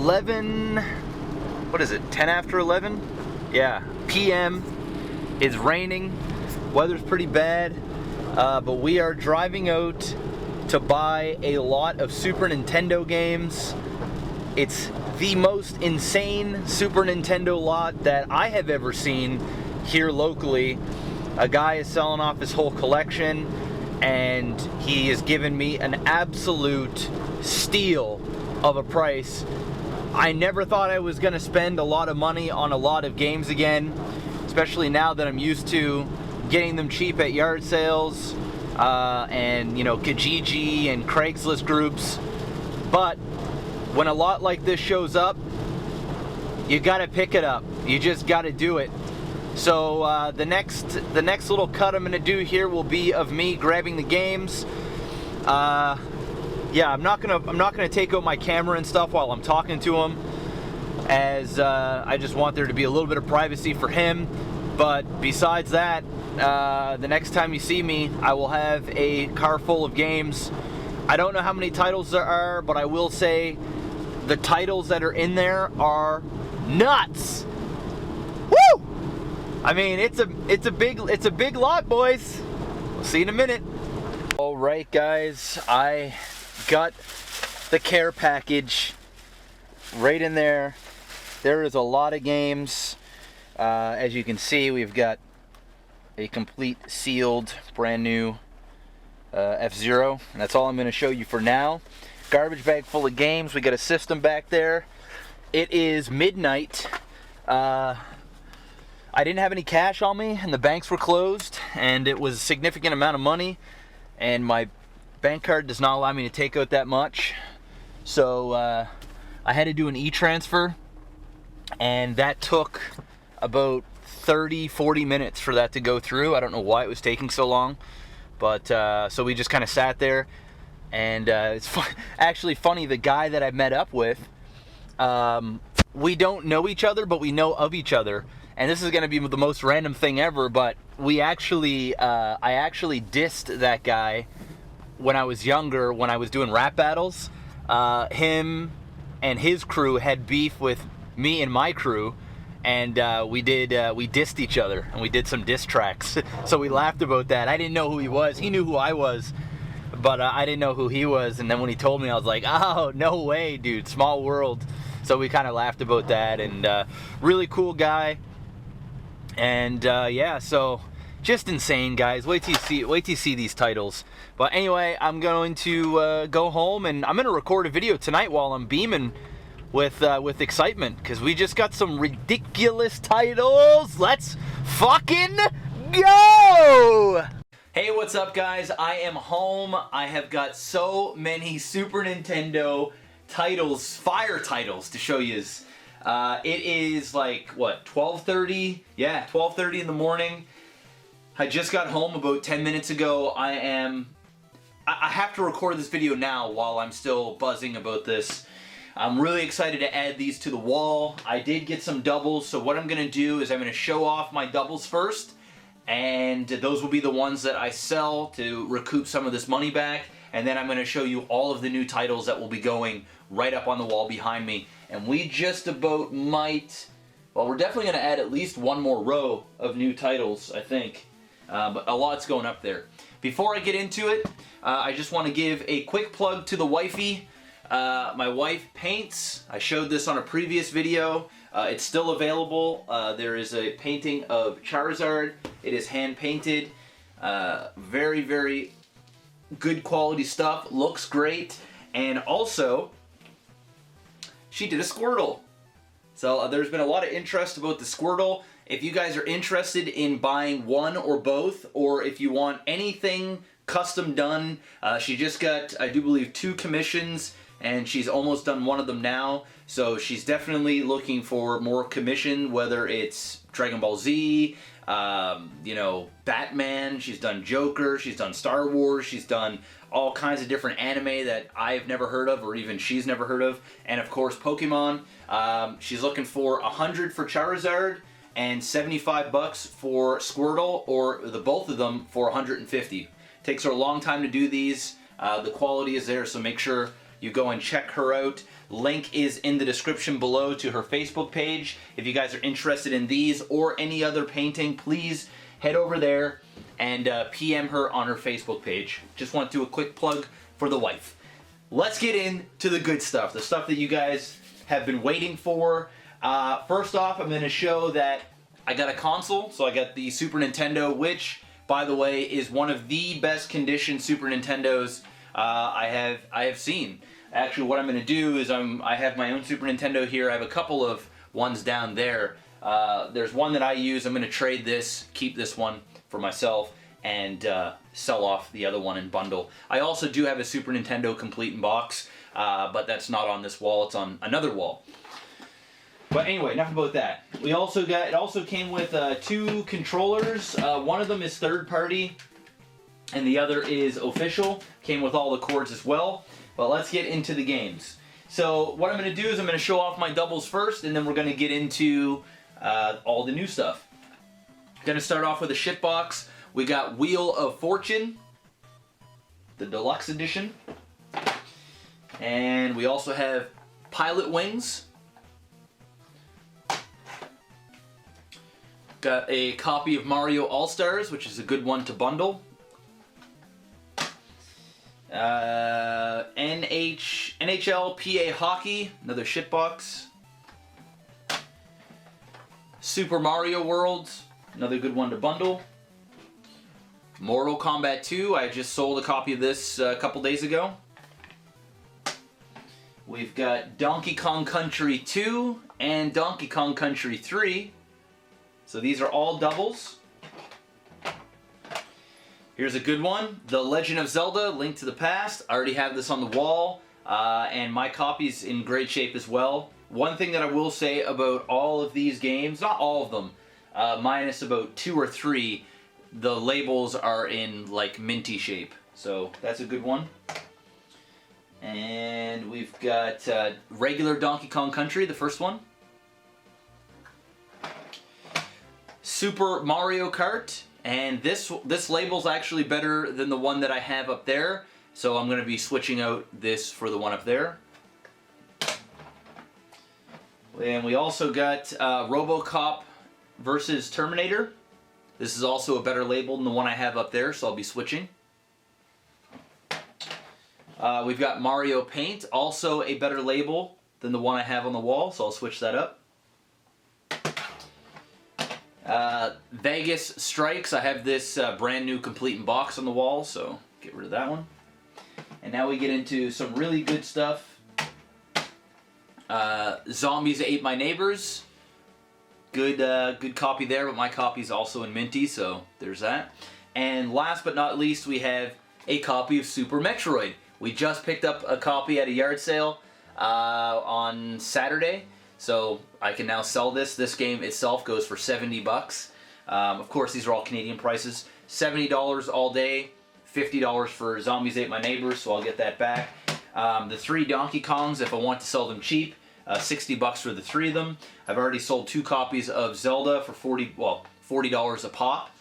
11, what is it, 10 after 11? Yeah, PM. It's raining, weather's pretty bad, but we are driving out to buy a lot of Super Nintendo games. It's the most insane Super Nintendo lot that I have ever seen here locally. A guy is selling off his whole collection, and he has given me an absolute steal of a price. I never thought I was going to spend a lot of money on a lot of games again, especially now that I'm used to getting them cheap at yard sales and, you know, Kijiji and Craigslist groups. But when a lot like this shows up, you got to pick it up. You just got to do it. So the next little cut I'm going to do here will be of me grabbing the games. Yeah, I'm not gonna take out my camera and stuff while I'm talking to him, as I just want there to be a little bit of privacy for him. But besides that, the next time you see me, I will have a car full of games. I don't know how many titles there are, but I will say the titles that are in there are nuts. Woo! I mean, it's a big lot, boys. We'll see you in a minute. All right, guys, I got the care package right in there. There is a lot of games. As you can see, we've got a complete sealed brand new F-Zero, and that's all I'm going to show you for now. Garbage bag full of games. We got a system back there. It is midnight. I didn't have any cash on me, and the banks were closed, and it was a significant amount of money, and my bank card does not allow me to take out that much, so I had to do an e-transfer, and that took about 30-40 minutes for that to go through. I don't know why it was taking so long, but so we just kind of sat there, and it's actually funny, the guy that I met up with, we don't know each other, but we know of each other, and this is going to be the most random thing ever, but we actually I actually dissed that guy when I was younger, when I was doing rap battles. Him and his crew had beef with me and my crew, and we dissed each other, and we did some diss tracks. So we laughed about that. I didn't know who he was. He knew who I was, but I didn't know who he was. And then when he told me, I was like, oh, no way, dude, small world. So we kind of laughed about that, and really cool guy. And yeah, so just insane, guys. Wait till you see these titles. But anyway, I'm going to go home, and I'm going to record a video tonight while I'm beaming with excitement, because we just got some ridiculous titles. Let's fucking go! Hey, what's up, guys? I am home. I have got so many Super Nintendo titles, fire titles, to show you. It is like, what, 12:30? Yeah, 12:30 in the morning. I just got home about 10 minutes ago. I have to record this video now while I'm still buzzing about this. I'm really excited to add these to the wall. I did get some doubles, so what I'm going to do is I'm going to show off my doubles first, and those will be the ones that I sell to recoup some of this money back, and then I'm going to show you all of the new titles that will be going right up on the wall behind me. And we just about might, well, we're definitely going to add at least one more row of new titles, I think. But a lot's going up there. Before I get into it, I just want to give a quick plug to the wifey. My wife paints. I showed this on a previous video. It's still available. There is a painting of Charizard. It is hand painted. Very, very good quality stuff. Looks great. And also, she did a Squirtle. So there's been a lot of interest about the Squirtle. If you guys are interested in buying one or both, or if you want anything custom done, she just got, I do believe, 2 commissions, and she's almost done one of them now. So she's definitely looking for more commission, whether it's Dragon Ball Z, you know, Batman, she's done Joker, she's done Star Wars, she's done all kinds of different anime that I've never heard of, or even she's never heard of, and of course Pokemon. She's looking for 100 for Charizard and 75 bucks for Squirtle, or the both of them for 150. Takes her a long time to do these. The quality is there, so make sure you go and check her out. Link is in the description below to her Facebook page. If you guys are interested in these or any other painting, please head over there and PM her on her Facebook page. Just want to do a quick plug for the wife. Let's get into the good stuff, the stuff that you guys have been waiting for. First off, I'm going to show that I got a console. So I got the Super Nintendo, which, by the way, is one of the best conditioned Super Nintendos I have seen. Actually, what I'm going to do is I have my own Super Nintendo here. I have a couple of ones down there. There's one that I use. I'm going to trade this, keep this one for myself, and sell off the other one in bundle. I also do have a Super Nintendo complete in box, but that's not on this wall. It's on another wall. But anyway, enough about that. It also came with 2 controllers. One of them is third party, and the other is official. Came with all the cords as well. But let's get into the games. So what I'm going to do is I'm going to show off my doubles first, and then we're going to get into all the new stuff. Going to start off with a shit box. We got Wheel of Fortune, the deluxe edition. And we also have Pilot Wings. Got a copy of Mario All-Stars, which is a good one to bundle. NHL PA Hockey, another shitbox. Super Mario World, another good one to bundle. Mortal Kombat 2, I just sold a copy of this a couple days ago. We've got Donkey Kong Country 2 and Donkey Kong Country 3. So these are all doubles. Here's a good one, The Legend of Zelda: Link to the Past. I already have this on the wall, and my copy's in great shape as well. One thing that I will say about all of these games, not all of them, minus about 2 or 3, the labels are in like minty shape. So that's a good one. And we've got regular Donkey Kong Country, the first one. Super Mario Kart. And this label's actually better than the one that I have up there, so I'm going to be switching out this for the one up there. And we also got RoboCop versus Terminator. This is also a better label than the one I have up there, so I'll be switching. We've got Mario Paint, also a better label than the one I have on the wall, so I'll switch that up. Vegas Strikes, I have this brand new complete in box on the wall, so get rid of that one. And now we get into some really good stuff. Zombies Ate My Neighbors. Good copy there, but my copy's also in minty, so there's that. And last but not least, we have a copy of Super Metroid. We just picked up a copy at a yard sale on Saturday. So I can now sell this. This game itself goes for 70 bucks. Of course, these are all Canadian prices. $70 all day, $50 for Zombies Ate My Neighbors, so I'll get that back. The 3 Donkey Kongs, if I want to sell them cheap, 60 bucks for the 3 of them. I've already sold 2 copies of Zelda for $40 a pop.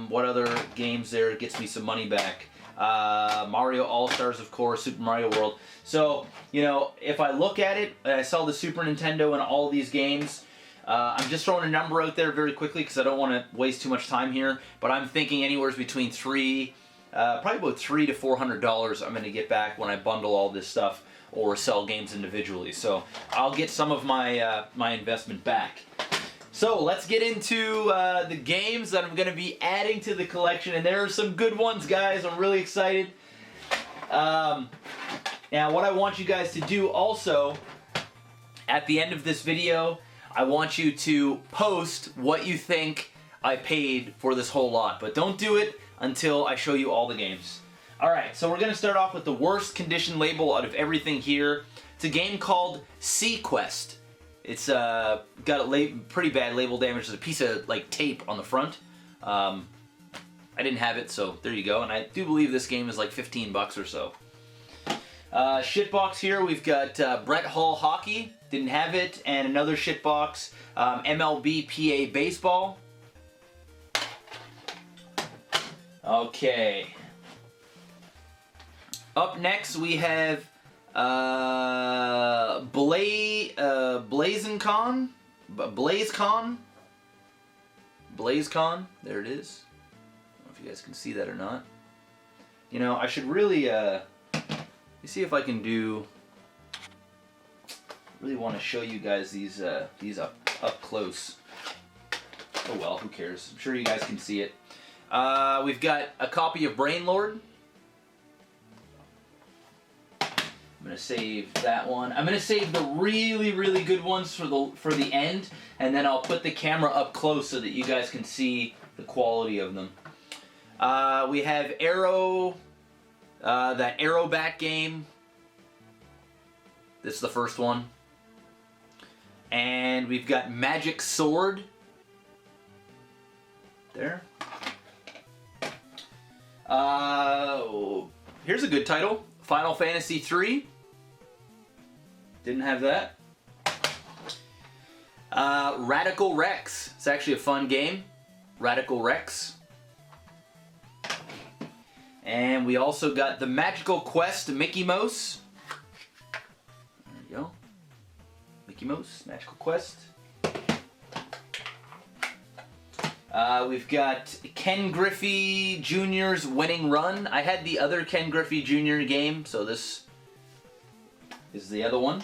What other games there gets me some money back? Mario All-Stars, of course, Super Mario World. So, you know, if I look at it, I sell the Super Nintendo and all these games. I'm just throwing a number out there very quickly because I don't want to waste too much time here. But I'm thinking anywhere between probably about $300 to $400 I'm going to get back when I bundle all this stuff or sell games individually. So I'll get some of my my investment back. So let's get into the games that I'm going to be adding to the collection, and there are some good ones, guys. I'm really excited. Now, what I want you guys to do also, at the end of this video, I want you to post what you think I paid for this whole lot, but don't do it until I show you all the games. Alright, so we're going to start off with the worst condition label out of everything here. It's a game called Sickest. It's got a pretty bad label damage. There's a piece of like tape on the front. I didn't have it, so there you go. And I do believe this game is like 15 bucks or so. Shitbox here, we've got Brett Hull Hockey. Didn't have it. And another shitbox, MLB PA Baseball. Okay. Up next we have BlazeCon? BlazeCon, there it is. I don't know if you guys can see that or not. You know, I should really, let me see if I can do, really want to show you guys these up close. Oh well, who cares? I'm sure you guys can see it. We've got a copy of Brainlord. I'm gonna save that one. I'm gonna save the really, really good ones for the end, and then I'll put the camera up close so that you guys can see the quality of them. We have Arrow, that Arrow Bat game. This is the first one. And we've got Magic Sword. There. Here's a good title. Final Fantasy III. Didn't have that. Radical Rex. It's actually a fun game. Radical Rex. And we also got the Magical Quest Mickey Mouse. There you go. Mickey Mouse, Magical Quest. We've got Ken Griffey Jr.'s Winning Run. I had the other Ken Griffey Jr. game, so this is the other one.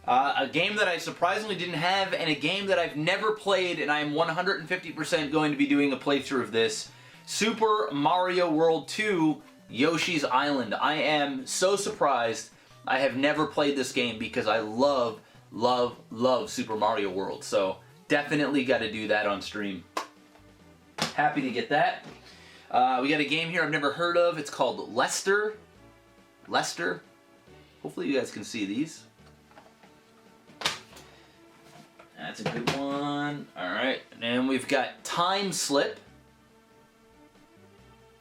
A game that I surprisingly didn't have, and a game that I've never played, and I'm 150% going to be doing a playthrough of this. Super Mario World 2 Yoshi's Island. I am so surprised I have never played this game because I love, love, love Super Mario World. So definitely got to do that on stream. Happy to get that. We got a game here I've never heard of. It's called Lester. Lester. Hopefully you guys can see these. That's a good one. Alright, and then we've got Time Slip.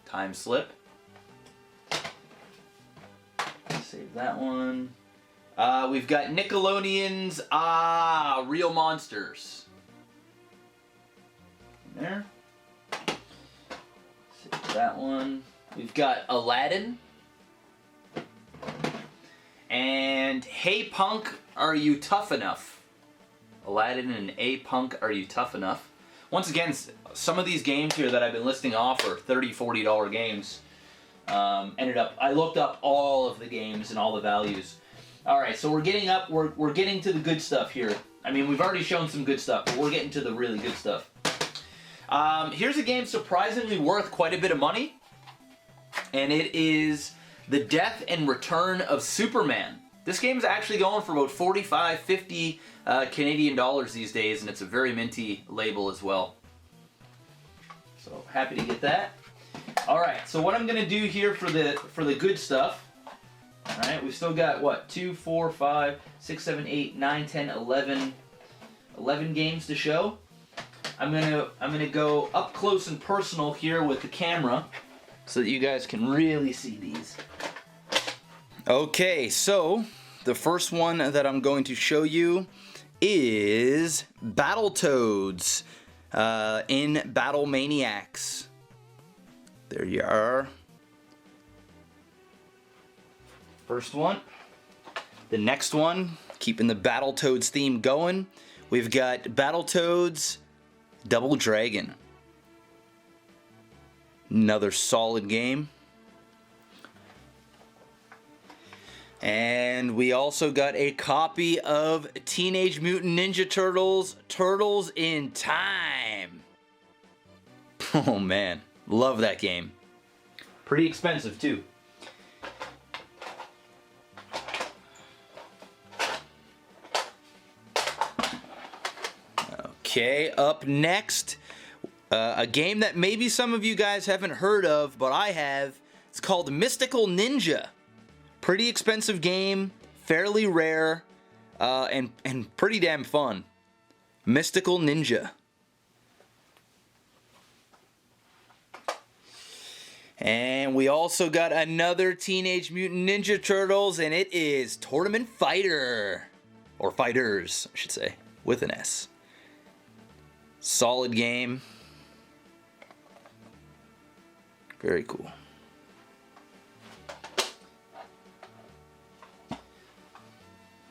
Time Slip. Save that one. We've got Nickelodeon's Real Monsters. There. Save that one. We've got Aladdin. And Hey Punk, Are You Tough Enough? Aladdin and Hey Punk, Are You Tough Enough? Once again, some of these games here that I've been listing off are $30, $40 games. I looked up all of the games and all the values. Alright, so we're getting to the good stuff here. I mean, we've already shown some good stuff, but we're getting to the really good stuff. Here's a game surprisingly worth quite a bit of money. And it is The Death and Return of Superman. This game is actually going for about 45, 50 Canadian dollars these days, and it's a very minty label as well. So happy to get that. All right, so what I'm gonna do here for the good stuff. All right, we've still got what, 2, 4, 5, 6, 7, 8, 9, 10, 11 games to show. I'm gonna go up close and personal here with the camera, so that you guys can really see these. Okay, so the first one that I'm going to show you is Battletoads in Battle Maniacs. There you are. First one. The next one, keeping the Battletoads theme going, we've got Battletoads Double Dragon. Another solid game. And we also got a copy of Teenage Mutant Ninja Turtles, Turtles in Time. Oh man, love that game. Pretty expensive too. Okay, up next, a game that maybe some of you guys haven't heard of, but I have. It's called Mystical Ninja. Pretty expensive game, fairly rare, and pretty damn fun. Mystical Ninja. And we also got another Teenage Mutant Ninja Turtles, and it is Tournament Fighter. Or Fighters, I should say, with an S. Solid game. Very cool.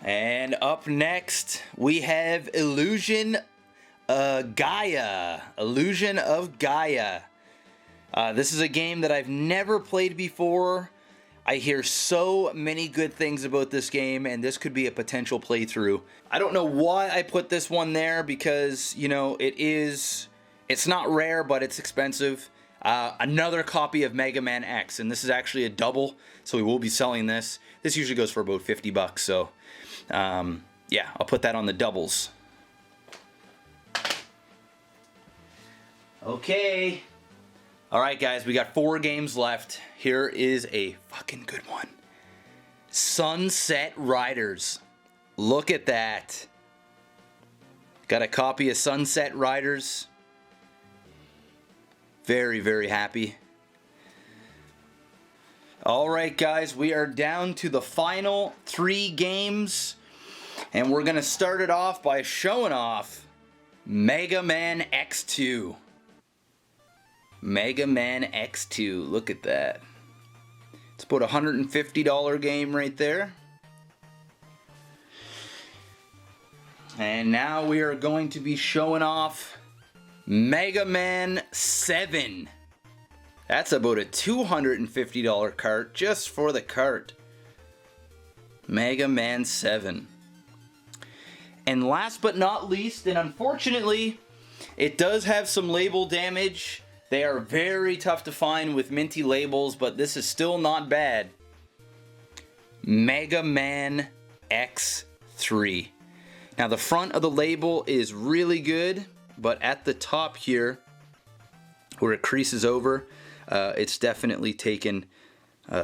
And up next, we have Illusion Gaia. Illusion of Gaia. This is a game that I've never played before. I hear so many good things about this game, and this could be a potential playthrough. I don't know why I put this one there because, you know, it's not rare, but it's expensive. Another copy of MegaMan X, and this is actually a double, so we will be selling this. This usually goes for about 50 bucks, so yeah, I'll put that on the doubles. Okay. Alright guys, we got 4 games left. Here is a fucking good one. Sunset Riders. Look at that. Got a copy of Sunset Riders. Very, very happy. Alright guys, we are down to the final 3 games. And we're going to start it off by showing off MegaMan X2. MegaMan X2, look at that. It's about a $150 game right there. And now we are going to be showing off MegaMan 7. That's about a $250 cart just for the cart. MegaMan 7. And last but not least, and unfortunately, it does have some label damage. They are very tough to find with minty labels, but this is still not bad. MegaMan X3. Now the front of the label is really good, but at the top here, where it creases over, it's definitely taken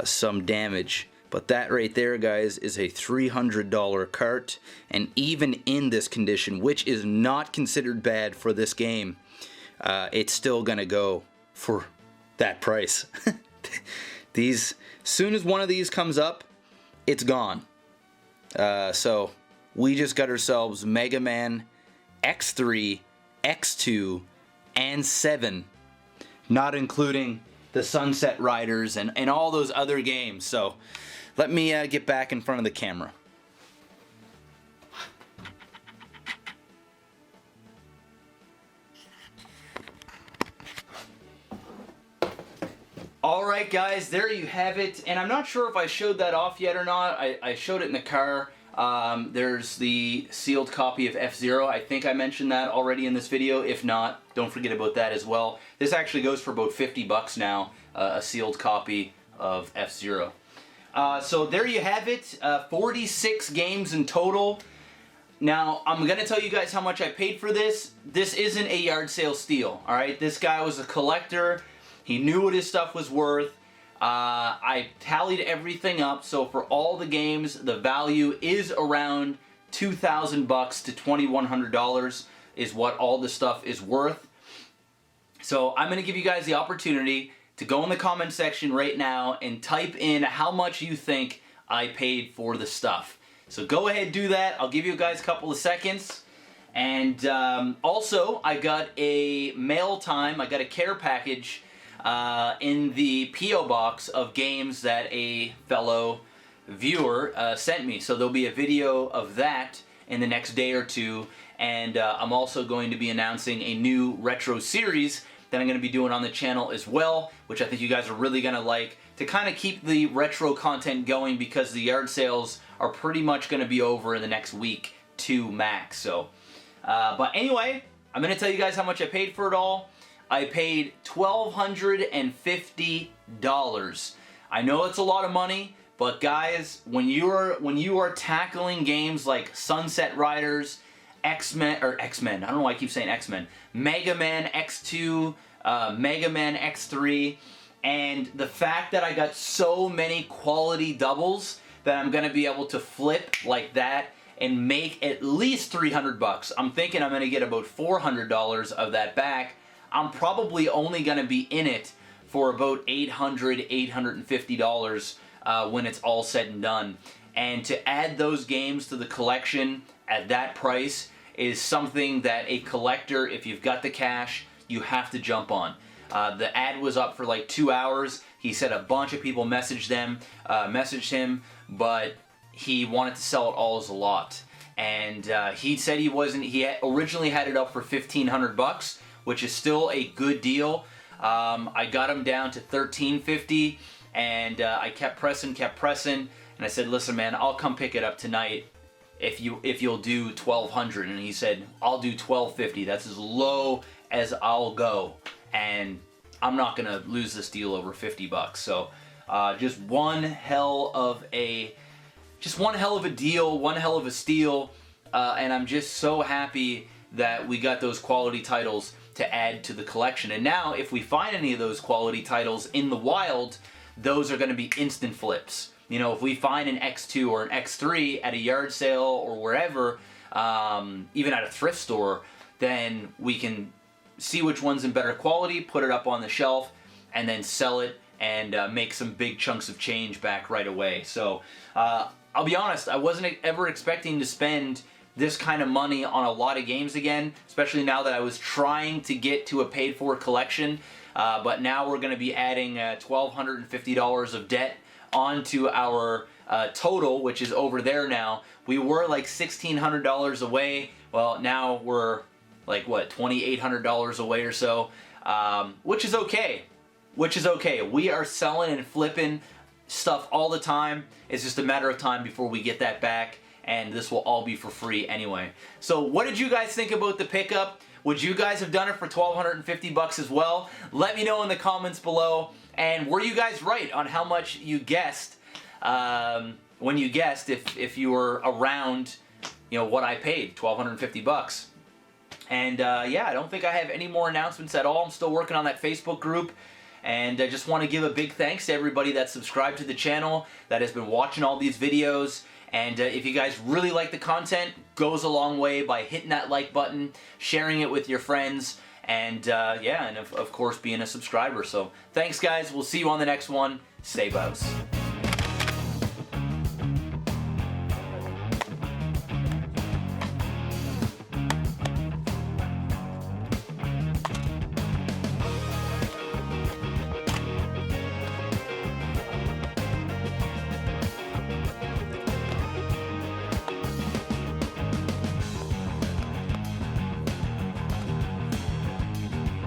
some damage. But that right there, guys, is a $300 cart, and even in this condition, which is not considered bad for this game, it's still gonna go for that price. These, soon as one of these comes up, it's gone. So we just got ourselves MegaMan X3, X2, and 7, not including the Sunset Riders and all those other games. So let me get back in front of the camera. Alright guys, there you have it, and I'm not sure if I showed that off yet or not. I showed it in the car. There's the sealed copy of F-Zero. I think I mentioned that already in this video. If not, don't forget about that as well. This actually goes for about 50 bucks now, a sealed copy of F-Zero. So there you have it, 46 games in total. Now, I'm going to tell you guys how much I paid for this. This isn't a yard sale steal, alright? This guy was a collector. He knew what his stuff was worth. I tallied everything up, so for all the games, the value is around 2,000 bucks to $2,100 is what all the stuff is worth. So I'm going to give you guys the opportunity to go in the comment section right now and type in how much you think I paid for the stuff. So go ahead, do that. I'll give you guys a couple of seconds. And also, I got a mail time, I got a care package in the P.O. box of games that a fellow viewer sent me. So there'll be a video of that in the next day or two, and I'm also going to be announcing a new retro series that I'm going to be doing on the channel as well, which I think you guys are really going to like, to kind of keep the retro content going, because the yard sales are pretty much going to be over in the next week to max. So, but anyway, I'm going to tell you guys how much I paid for it all. I paid $1,250. I know it's a lot of money, but guys, when you are tackling games like Sunset Riders, X-Men, I don't know why I keep saying X-Men, MegaMan X2, MegaMan X3, and the fact that I got so many quality doubles that I'm going to be able to flip like that and make at least 300 bucks. I'm thinking I'm going to get about $400 of that back. I'm probably only going to be in it for about $800, $850 when it's all said and done. And to add those games to the collection at that price is something that a collector, if you've got the cash, you have to jump on. The ad was up for like 2 hours. He said a bunch of people messaged him, but he wanted to sell it all as a lot. And he said he originally had it up for $1,500, which is still a good deal. I got him down to $1,350, and I kept pressing, and I said, listen man, I'll come pick it up tonight if you'll do $1,200. And he said, I'll do $1,250. That's as low as I'll go, and I'm not gonna lose this deal over $50. So just one hell of a deal, one hell of a steal, and I'm just so happy that we got those quality titles to add to the collection. And now if we find any of those quality titles in the wild, those are going to be instant flips. You know, if we find an X2 or an X3 at a yard sale or wherever, even at a thrift store, then we can see which one's in better quality, put it up on the shelf, and then sell it and make some big chunks of change back right away. So I'll be honest, I wasn't ever expecting to spend this kind of money on a lot of games again, especially now that I was trying to get to a paid-for collection. But now we're going to be adding $1,250 of debt onto our total, which is over there now. We were like $1,600 away. Well, now we're like, what, $2,800 away or so, which is okay. We are selling and flipping stuff all the time. It's just a matter of time before we get that back, and this will all be for free anyway. So what did you guys think about the pickup? Would you guys have done it for $1,250 as well? Let me know in the comments below. And were you guys right on how much you guessed when you guessed if you were around, you know, what I paid, $1,250? And yeah, I don't think I have any more announcements at all. I'm still working on that Facebook group. And I just want to give a big thanks to everybody that subscribed to the channel, that has been watching all these videos. And if you guys really like the content, goes a long way by hitting that like button, sharing it with your friends, and yeah, and of course being a subscriber. So thanks guys, we'll see you on the next one. Stay bows.